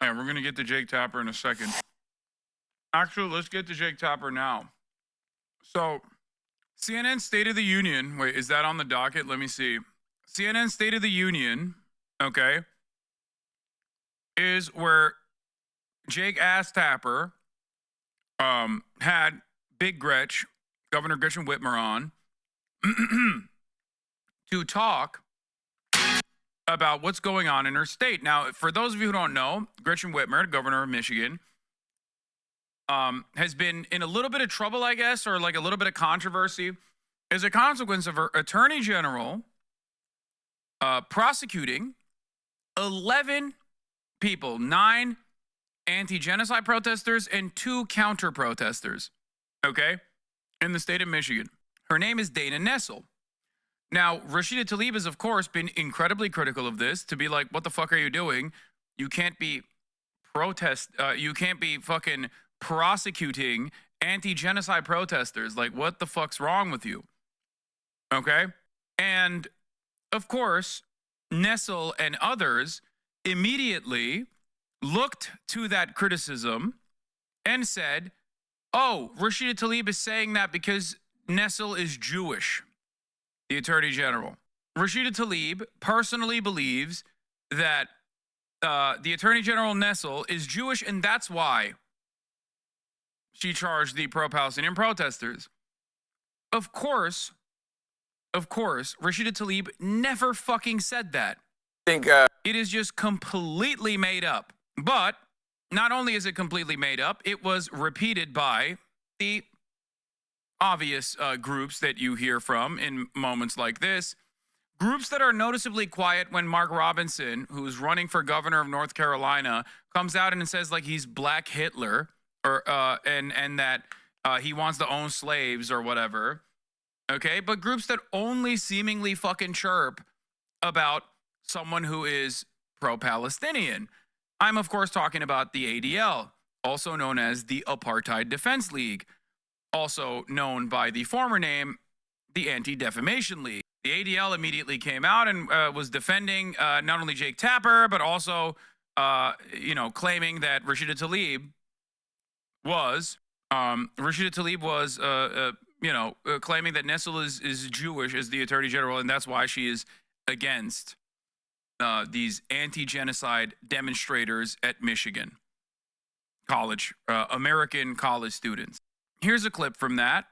Yeah, we're going to get to Jake Tapper in a second. Actually, let's get to Jake Tapper now. So, CNN State of the Union. Wait, is that on the docket? Let me see. CNN State of the Union, okay, is where Jake Ass Tapper had Big Gretch, Governor Gretchen Whitmer on to talk about what's going on in her state. Now, for those of you who don't know, Gretchen Whitmer, governor of Michigan, has been in a little bit of trouble, I guess, or like a little bit of controversy as a consequence of her attorney general prosecuting 11 people, 9 anti-genocide protesters and 2 counter-protesters, okay, in the state of Michigan. Her name is Dana Nessel. Now, Rashida Tlaib has, of course, been incredibly critical of this, to be like, what the fuck are you doing? You can't be you can't be fucking prosecuting anti-genocide protesters. Like, what the fuck's wrong with you? Okay? And, of course, Nessel and others immediately looked to that criticism and said, oh, Rashida Tlaib is saying that because Nessel is Jewish, the Attorney General. Rashida Tlaib personally believes that the Attorney General Nessel is Jewish, and that's why she charged the pro-Palestinian protesters. Of course, Rashida Tlaib never fucking said that. It is just completely made up. But not only is it completely made up, it was repeated by the obvious groups that you hear from in moments like this. Groups that are noticeably quiet when Mark Robinson, who's running for governor of North Carolina, comes out and says like he's Black Hitler or and that he wants to own slaves or whatever. Okay, but groups that only seemingly fucking chirp about someone who is pro-Palestinian. I'm, of course, talking about the ADL, also known as the Apartheid Defense League, also known by the former name, the Anti-Defamation League. The ADL immediately came out and was defending not only Jake Tapper, but also, claiming that Rashida Tlaib was claiming that Nessel is Jewish as the Attorney General, and that's why she is against these anti-genocide demonstrators at Michigan College, American college students. Here's a clip from that.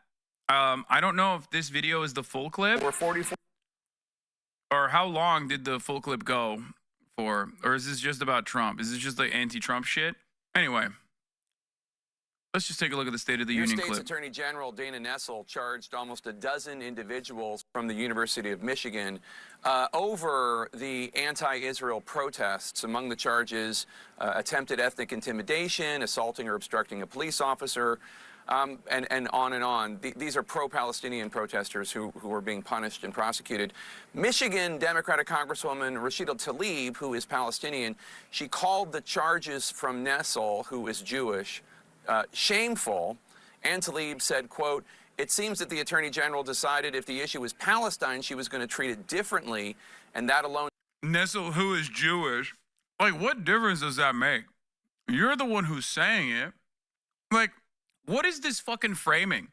I don't know if this video is the full clip. We're 44. Or how long did the full clip go for? Or is this just about Trump? Is this just like anti-Trump shit? Anyway, let's just take a look at the State of the Union clip. Your state's Attorney General Dana Nessel charged almost a dozen individuals from the University of Michigan over the anti-Israel protests. Among the charges, attempted ethnic intimidation, assaulting or obstructing a police officer, and on and on. These are pro-Palestinian protesters who were being punished and prosecuted. Michigan Democratic Congresswoman Rashida Tlaib, who is Palestinian, she called the charges from Nessel, who is Jewish, shameful. And Tlaib said, quote, "It seems that the Attorney General decided if the issue was Palestine, she was going to treat it differently, and that alone..." Nessel, who is Jewish, like, what difference does that make? You're the one who's saying it. Like, what is this fucking framing?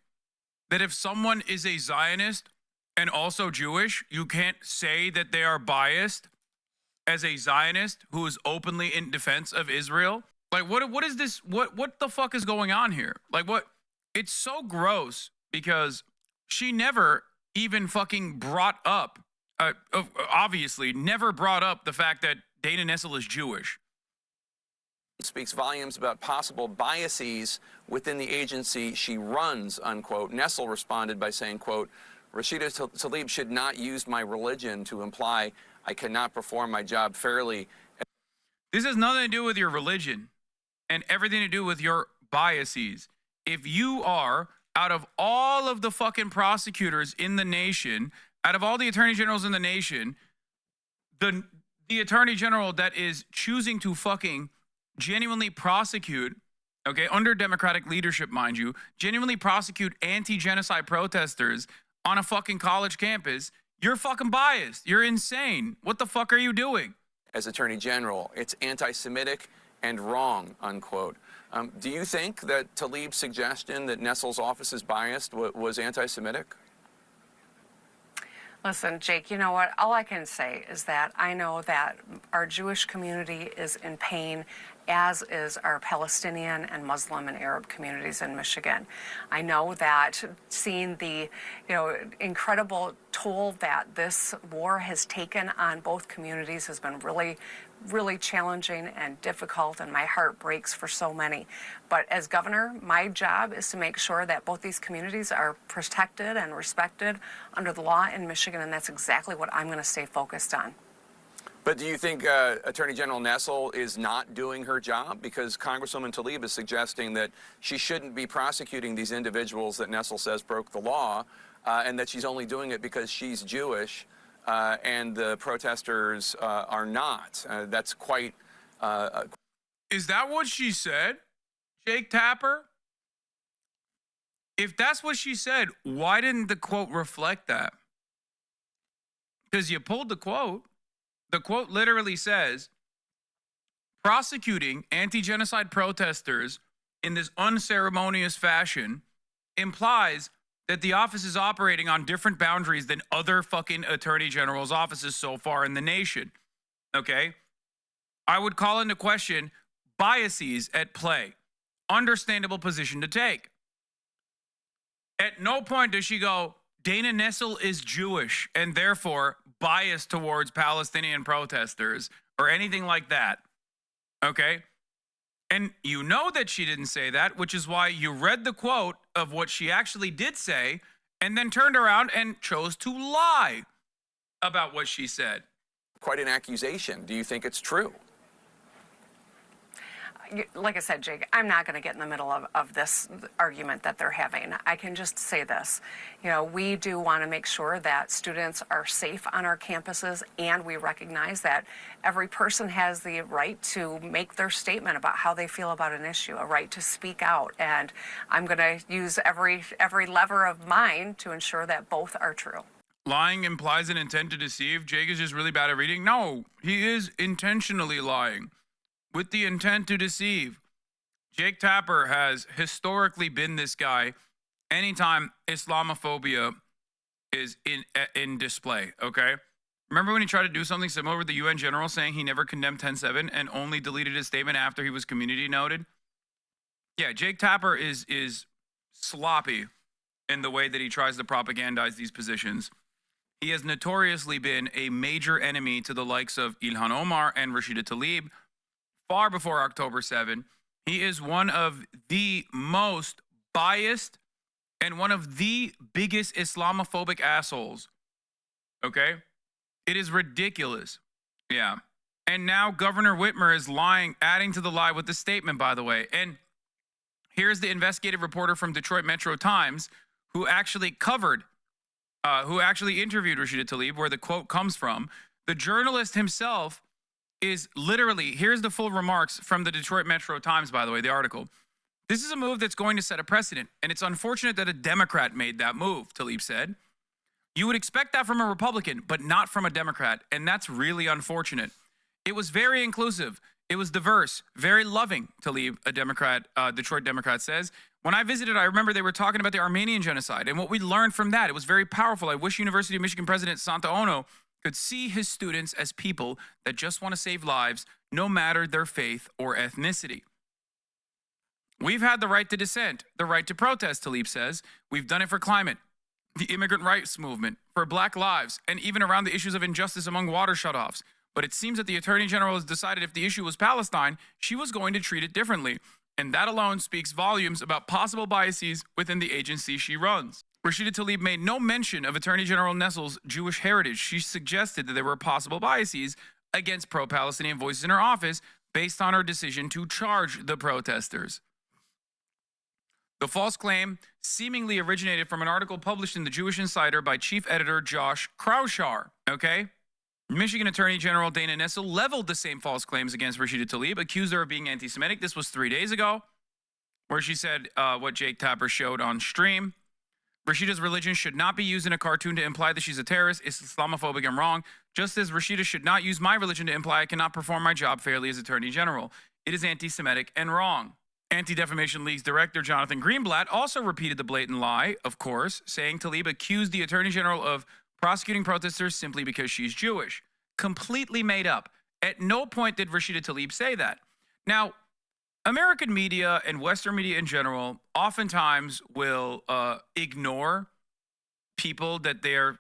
That if someone is a Zionist and also Jewish, you can't say that they are biased as a Zionist who is openly in defense of Israel? Like, what is this? What the fuck is going on here? Like, what? It's so gross because she never even fucking brought up, obviously, never brought up the fact that Dana Nessel is Jewish. Speaks volumes about possible biases within the agency she runs, unquote. Nessel responded by saying, quote, "Rashida Tlaib should not use my religion to imply I cannot perform my job fairly." This has nothing to do with your religion and everything to do with your biases. If you are, out of all of the fucking prosecutors in the nation, out of all the attorney generals in the nation, the attorney general that is choosing to fucking genuinely prosecute, okay, under Democratic leadership, mind you, genuinely prosecute anti-genocide protesters on a fucking college campus, you're fucking biased. You're insane. What the fuck are you doing? As Attorney General, it's anti-Semitic and wrong, unquote. Do you think that Tlaib's suggestion that Nessle's office is biased was anti-Semitic? Listen, Jake, you know what? All I can say is that I know that our Jewish community is in pain, as is our Palestinian and Muslim and Arab communities in Michigan. I know that seeing the, incredible toll that this war has taken on both communities has been really challenging and difficult, and my heart breaks for so many. But as governor, my job is to make sure that both these communities are protected and respected under the law in Michigan, and that's exactly what I'm going to stay focused on. But do you think Attorney General Nessel is not doing her job? Because Congresswoman Tlaib is suggesting that she shouldn't be prosecuting these individuals that Nessel says broke the law, and that she's only doing it because she's Jewish. And the protesters are not. That's quite... Is that what she said, Jake Tapper? If that's what she said, why didn't the quote reflect that? Because you pulled the quote. The quote literally says, prosecuting anti-genocide protesters in this unceremonious fashion implies that the office is operating on different boundaries than other fucking attorney general's offices so far in the nation. Okay? I would call into question biases at play. Understandable position to take. At no point does she go, Dana Nessel is Jewish and therefore biased towards Palestinian protesters or anything like that. Okay? And you know that she didn't say that, which is why you read the quote of what she actually did say and then turned around and chose to lie about what she said. Quite an accusation. Do you think it's true? Like I said, Jake, I'm not going to get in the middle of this argument that they're having. I can just say this. We do want to make sure that students are safe on our campuses, and we recognize that every person has the right to make their statement about how they feel about an issue, a right to speak out. And I'm going to use every lever of mine to ensure that both are true. Lying implies an intent to deceive. Jake is just really bad at reading. No, he is intentionally lying with the intent to deceive. Jake Tapper has historically been this guy anytime Islamophobia is in display, okay? Remember when he tried to do something similar with the UN general saying he never condemned 10/7 and only deleted his statement after he was community noted? Yeah, Jake Tapper is sloppy in the way that he tries to propagandize these positions. He has notoriously been a major enemy to the likes of Ilhan Omar and Rashida Tlaib far before October 7. He is one of the most biased and one of the biggest Islamophobic assholes. Okay? It is ridiculous. Yeah. And now Governor Whitmer is lying, adding to the lie with the statement, by the way. And here's the investigative reporter from Detroit Metro Times who actually interviewed Rashida Tlaib, where the quote comes from. The journalist himself is literally, here's the full remarks from the Detroit Metro Times, by the way, the article. This is a move that's going to set a precedent, and it's unfortunate that a Democrat made that move, Tlaib said. You would expect that from a Republican, but not from a Democrat, and that's really unfortunate. It was very inclusive. It was diverse, very loving, Tlaib, a Democrat, Detroit Democrat says. When I visited, I remember they were talking about the Armenian genocide and what we learned from that. It was very powerful. I wish University of Michigan President Santa Ono could see his students as people that just want to save lives, no matter their faith or ethnicity. We've had the right to dissent, the right to protest, Tlaib says. We've done it for climate, the immigrant rights movement, for Black lives, and even around the issues of injustice among water shutoffs. But it seems that the Attorney General has decided if the issue was Palestine, she was going to treat it differently. And that alone speaks volumes about possible biases within the agency she runs. Rashida Tlaib made no mention of Attorney General Nessel's Jewish heritage. She suggested that there were possible biases against pro-Palestinian voices in her office based on her decision to charge the protesters. The false claim seemingly originated from an article published in the Jewish Insider by chief editor Josh Kraushar, okay? Michigan Attorney General Dana Nessel leveled the same false claims against Rashida Tlaib, accused her of being anti-Semitic. This was 3 days ago, where she said what Jake Tapper showed on stream. Rashida's religion should not be used in a cartoon to imply that she's a terrorist, is Islamophobic, and wrong, just as Rashida should not use my religion to imply I cannot perform my job fairly as Attorney General. It is anti-Semitic and wrong. Anti-Defamation League's director, Jonathan Greenblatt, also repeated the blatant lie, of course, saying Tlaib accused the Attorney General of prosecuting protesters simply because she's Jewish. Completely made up. At no point did Rashida Tlaib say that. Now, American media and Western media in general oftentimes will ignore people that they're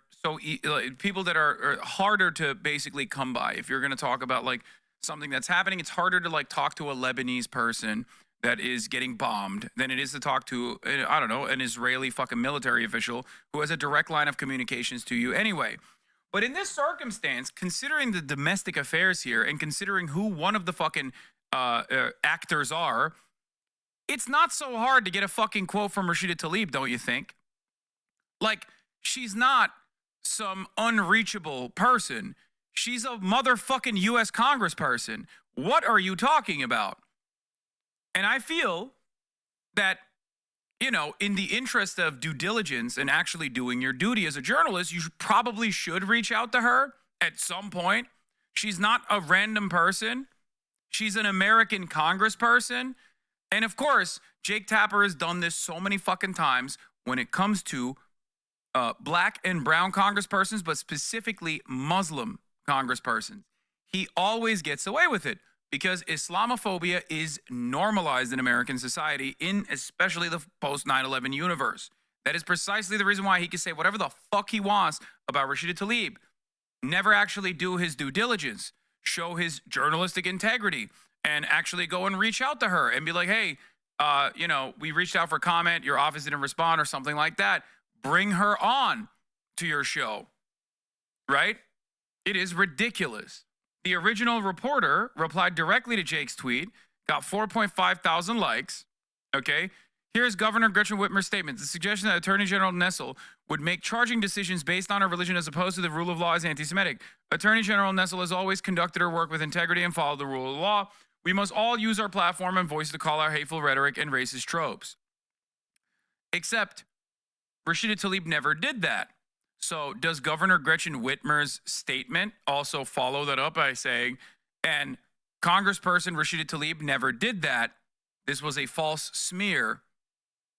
people that are harder to basically come by. If you're going to talk about like something that's happening, it's harder to like talk to a Lebanese person that is getting bombed than it is to talk to, I don't know, an Israeli fucking military official who has a direct line of communications to you anyway. But in this circumstance, considering the domestic affairs here and considering who one of the fucking actors are, it's not so hard to get a fucking quote from Rashida Tlaib, don't you think? Like, she's not some unreachable person. She's a motherfucking U.S. congressperson. What are you talking about? And I feel that, you know, in the interest of due diligence and actually doing your duty as a journalist, you probably should reach out to her at some point. She's not a random person. She's an American congressperson. And of course, Jake Tapper has done this so many fucking times when it comes to black and brown congresspersons, but specifically Muslim congresspersons. He always gets away with it because Islamophobia is normalized in American society, in especially the post 9/11 universe. That is precisely the reason why he can say whatever the fuck he wants about Rashida Tlaib. Never actually do his due diligence, show his journalistic integrity, and actually go and reach out to her and be like, hey, you know, we reached out for comment, your office didn't respond or something like that. Bring her on to your show, right? It is ridiculous. The original reporter replied directly to Jake's tweet, got 4.5 thousand likes, okay? Here's Governor Gretchen Whitmer's statement. The suggestion that Attorney General Nessel would make charging decisions based on her religion as opposed to the rule of law is anti-Semitic. Attorney General Nessel has always conducted her work with integrity and followed the rule of law. We must all use our platform and voice to call out hateful rhetoric and racist tropes. Except Rashida Tlaib never did that. So does Governor Gretchen Whitmer's statement also follow that up by saying, and Congressperson Rashida Tlaib never did that. This was a false smear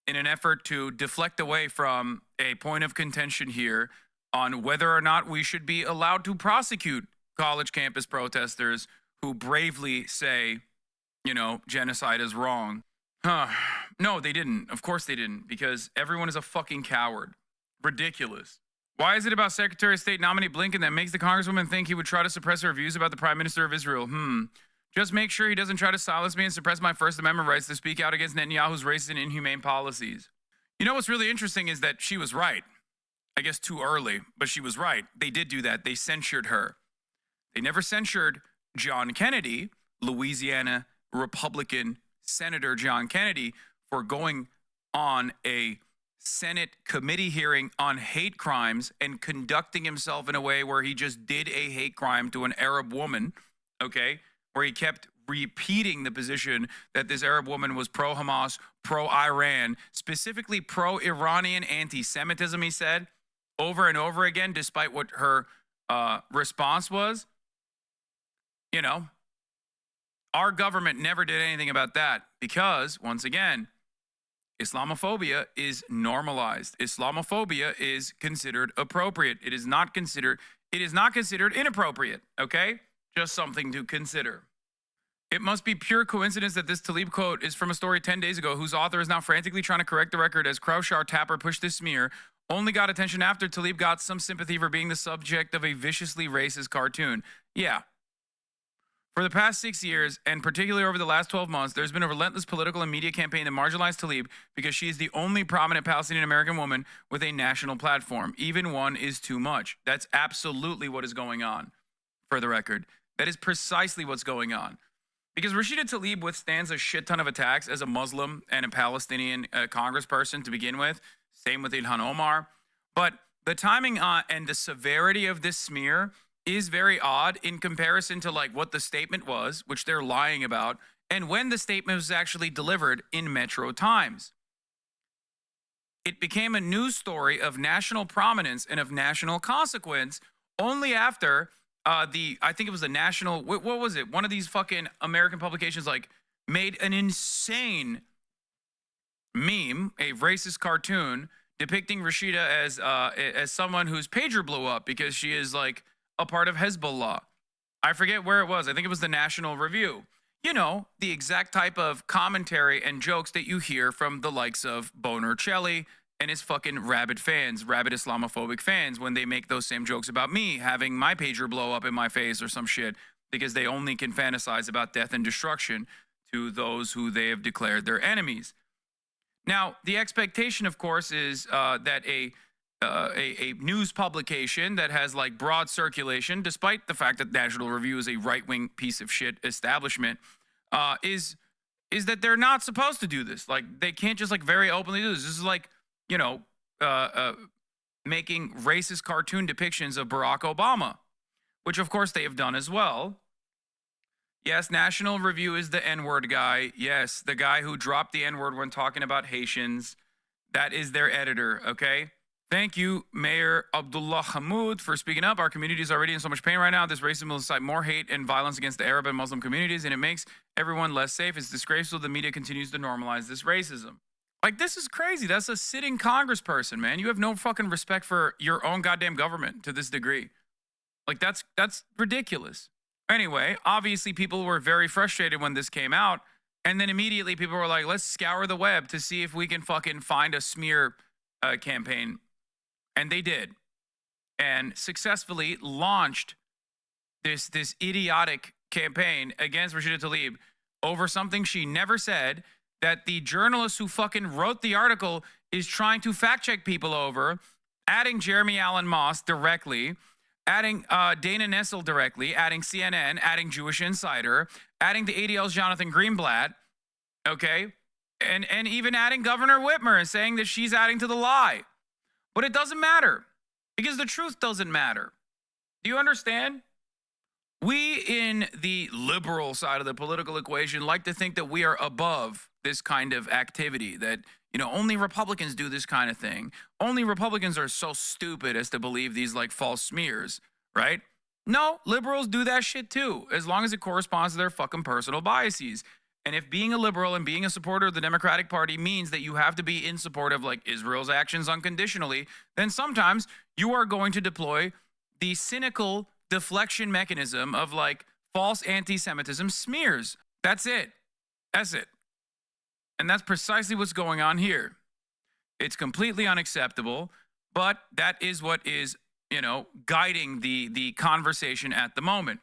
in an effort to deflect away from a point of contention here on whether or not we should be allowed to prosecute college campus protesters who bravely say, you know, genocide is wrong. No, they didn't. Of course they didn't, because everyone is a fucking coward. Ridiculous. Why is it about Secretary of State nominee Blinken that makes the Congresswoman think he would try to suppress her views about the Prime Minister of Israel? Just make sure he doesn't try to silence me and suppress my First Amendment rights to speak out against Netanyahu's racist and inhumane policies. You know what's really interesting is that she was right. I guess too early, but she was right. They did do that. They censured her. They never censured John Kennedy, Louisiana Republican Senator John Kennedy, for going on a Senate committee hearing on hate crimes and conducting himself in a way where he just did a hate crime to an Arab woman, okay, where he kept repeating the position that this Arab woman was pro-Hamas, pro-Iran, specifically pro-Iranian anti-Semitism, he said, over and over again, despite what her response was. You know, our government never did anything about that because, once again, Islamophobia is normalized. Islamophobia is considered appropriate. It is not considered inappropriate, okay? Just something to consider. It must be pure coincidence that this Tlaib quote is from a story 10 days ago whose author is now frantically trying to correct the record as Kraushaar Tapper pushed this smear, only got attention after Tlaib got some sympathy for being the subject of a viciously racist cartoon. Yeah. For the past 6 years, and particularly over the last 12 months, there's been a relentless political and media campaign to marginalize Tlaib because she is the only prominent Palestinian-American woman with a national platform. Even one is too much. That's absolutely what is going on, for the record. That is precisely what's going on. Because Rashida Tlaib withstands a shit ton of attacks as a Muslim and a Palestinian congressperson to begin with. Same with Ilhan Omar. But the timing and the severity of this smear is very odd in comparison to like what the statement was, which they're lying about, and when the statement was actually delivered in Metro Times. It became a news story of national prominence and of national consequence only after I think it was the national, what was it? One of these fucking American publications like made an insane meme, a racist cartoon depicting Rashida as someone whose pager blew up because she is like a part of Hezbollah. I forget where it was. I think it was the National Review. You know, the exact type of commentary and jokes that you hear from the likes of Boner Chelly and his fucking rabid fans, rabid Islamophobic fans, when they make those same jokes about me having my pager blow up in my face or some shit, because they only can fantasize about death and destruction to those who they have declared their enemies. Now, the expectation, of course, is that a news publication that has like broad circulation, despite the fact that National Review is a right-wing piece of shit establishment, is that they're not supposed to do this. Like, they can't just like very openly do this. This is like, you know, making racist cartoon depictions of Barack Obama, which of course they have done as well. Yes, National Review is the N-word guy. Yes, the guy who dropped the N-word when talking about Haitians. That is their editor, okay? Thank you, Mayor Abdullah Hamoud, for speaking up. Our community is already in so much pain right now. This racism will incite more hate and violence against the Arab and Muslim communities, and it makes everyone less safe. It's disgraceful the media continues to normalize this racism. Like, this is crazy. That's a sitting congressperson, man. You have no fucking respect for your own goddamn government to this degree. Like, that's ridiculous. Anyway, obviously people were very frustrated when this came out, and then immediately people were like, let's scour the web to see if we can fucking find a smear campaign. And they did, and successfully launched this idiotic campaign against Rashida Tlaib over something she never said, that the journalist who fucking wrote the article is trying to fact check people over, adding Jeremy Allen Moss directly, adding Dana Nessel directly, adding CNN, adding Jewish Insider, adding the ADL's Jonathan Greenblatt, okay? And even adding Governor Whitmer and saying that she's adding to the lie. But it doesn't matter, because the truth doesn't matter. Do you understand? We in the liberal side of the political equation like to think that we are above this kind of activity, that, you know, only Republicans do this kind of thing. Only Republicans are so stupid as to believe these like false smears, right? No, liberals do that shit too, as long as it corresponds to their fucking personal biases. And if being a liberal and being a supporter of the Democratic Party means that you have to be in support of like Israel's actions unconditionally, then sometimes you are going to deploy the cynical deflection mechanism of like false anti-Semitism smears. That's it. That's it. And that's precisely what's going on here. It's completely unacceptable, but that is what is, you know, guiding the conversation at the moment.